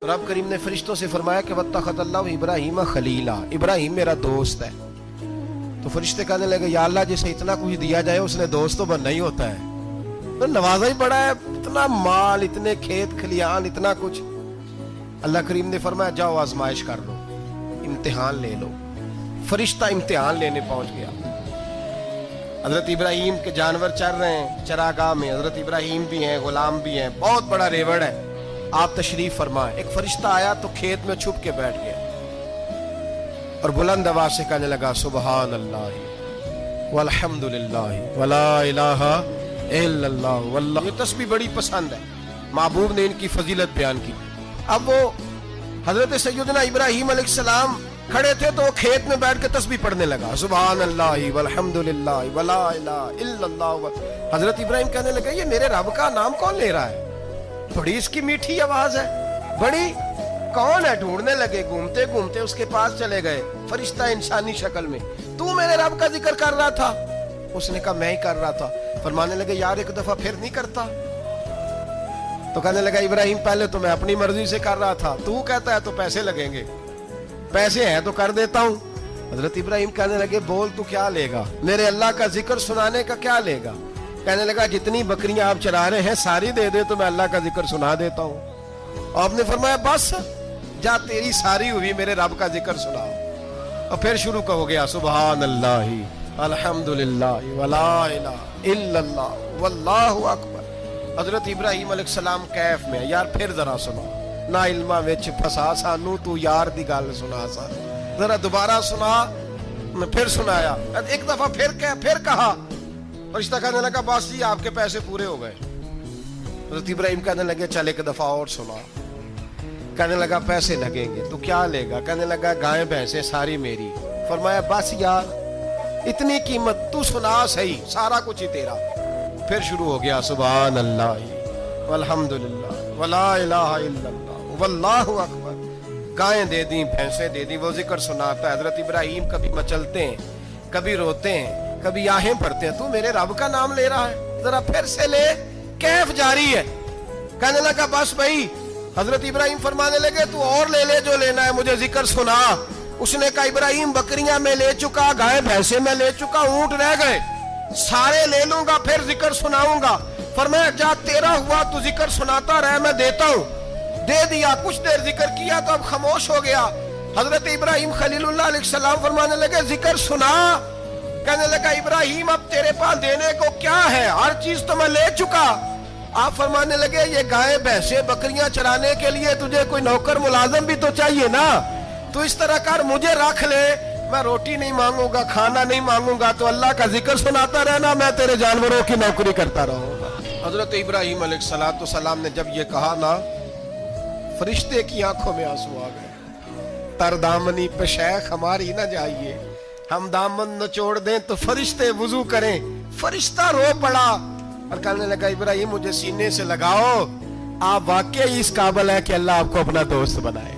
रब करीम ने फरिश्तों से फरमाया कि वत्तखज़ल्लाहु इब्राहीम खलीला, इब्राहिम मेरा दोस्त है। तो फरिश्ते कहने लगे या अल्लाह जिसे इतना कुछ दिया जाए उसने दोस्त तो बनना ही होता है, तो नवाजा ही बड़ा है, इतना माल, इतने खेत खलियान, इतना कुछ। अल्लाह करीम ने फरमाया जाओ आजमाइश कर लो, इम्तिहान ले लो। फरिश्ता इम्तिहान लेने पहुंच गया। हजरत इब्राहिम के जानवर चर रहे हैं चरागाह में, हजरत इब्राहिम भी हैं, गुलाम भी हैं, बहुत बड़ा रेवड़ है। आप तशरीफ फरमाए। एक फरिश्ता आया तो खेत में छुप के बैठ गया और बुलंद आवाज से कहने लगा सुबहान अल्लाह वल्हम्दुलिल्लाह वला इलाहा इल्लल्लाह वल्लाह। ये तस्बीह बड़ी पसंद है, महबूब ने इनकी फजीलत बयान की। अब वो हजरत सैयदना इब्राहिम अलैहिस्सलाम खड़े थे तो वो खेत में बैठ के तस्बीह पढ़ने लगा सुबहान अल्लाह वल्हम्दुलिल्लाह वला इलाहा इल्लल्लाह। हजरत इब्राहिम कहने लगे ये मेरे रब का नाम कौन ले रहा है, बड़ी इसकी मीठी आवाज है, बड़ी कौन है। ढूंढने लगे, घूमते घूमते उसके पास चले गए। फरिश्ता इंसानी शक्ल में, तू मेरे रब का जिक्र कर रहा था? उसने कहा मैं ही कर रहा था। फरमाने लगे यार एक दफा फिर नहीं करता? तो कहने लगा इब्राहिम पहले तो मैं अपनी मर्जी से कर रहा था, तू कहता है तो पैसे लगेंगे, पैसे हैं तो कर देता हूं। हजरत इब्राहिम कहने लगे बोल तू क्या लेगा, मेरे अल्लाह का जिक्र सुनाने का क्या लेगा? कहने लगा जितनी बकरियां आप चरा रहे हैं सारी दे दे तो मैं अल्लाह का जिक्र सुना देता हूं। और आपने फरमाया बस जा तेरी सारी हुई, मेरे रब का जिक्र सुनाओ। और फिर शुरू हो गया सुबहान अल्लाह अल्हम्दुलिल्लाह वला इलाहा इल्लल्लाह वल्लाहु अकबर। हजरत इब्राहिम अलैहिस्सलाम कैफ में, यार फिर जरा सुना, ना इल्मा विच फसा सानू, तू यार दी गल सुना सा, जरा दोबारा सुना। मैं फिर सुनाया, एक दफा फिर कहा। फरिश्ता कहने लगा बस जी आपके पैसे पूरे हो गए। हज़रत इब्राहिम कहने लगे चल एक दफा और सुना। कहने लगा पैसे लगेंगे, तो क्या लेगा? कहने लगा गाय भैंसे सारी मेरी। फरमाया बस यार इतनी कीमत, तू सुना सही, सारा कुछ ही तेरा। फिर शुरू हो गया सुभान अल्लाह वल्हम्दुलिल्लाह वला इलाहा इल्लल्लाह वल्लाहु अकबर। गायें दे दी, भैंसे दे दी, वो जिक्र सुनाता है। हजरत इब्राहिम कभी मचलते हैं, कभी रोते हैं, कभी आहें भरते हैं, तू मेरे रब का नाम ले रहा है, जरा फिर से ले। कैफ जारी है। कहने लगा बस भाई। हजरत इब्राहिम फरमाने लगे तू और ले ले जो लेना है, मुझे जिक्र सुना। उसने कहा इब्राहिम बकरियां मैं ले चुका, गाय भैंसे मैं ले चुका, ऊंट रह गए, सारे ले लूंगा फिर जिक्र सुनाऊंगा। फरमाया जा तेरा हुआ तू जिक्र सुनाता रहे, मैं देता हूं। दे दिया, कुछ देर जिक्र किया तो अब खामोश हो गया। हजरत इब्राहिम खलीलुल्लाह अलैहिस्सलाम फरमाने लगे जिक्र सुना। कहने लगा इब्राहिम अब तेरे पास देने को क्या है, हर चीज तो मैं ले चुका। आप फरमाने लगे ये गाय भैंसे बकरियां चराने के लिए तुझे कोई नौकर मुलाजम भी तो चाहिए ना, तो इस तरह कर मुझे रख ले, मैं रोटी नहीं मांगूंगा, खाना नहीं मांगूंगा, तो अल्लाह का जिक्र सुनाता रहना, मैं तेरे जानवरों की नौकरी करता रहूंगा। हजरत इब्राहिम अलैहिस्सलाम ने जब ये कहा ना, फरिश्ते की आंखों में आंसू आ गए। तरदामनी पे शेख हमारी ना जाइए, हम दामन नचोड़ दें तो फरिश्ते वुजू करें। फरिश्ता रो पड़ा और कहने लगा इब्राहिम मुझे सीने से लगाओ, आप वाकई इस काबिल है कि अल्लाह आपको अपना दोस्त बनाए।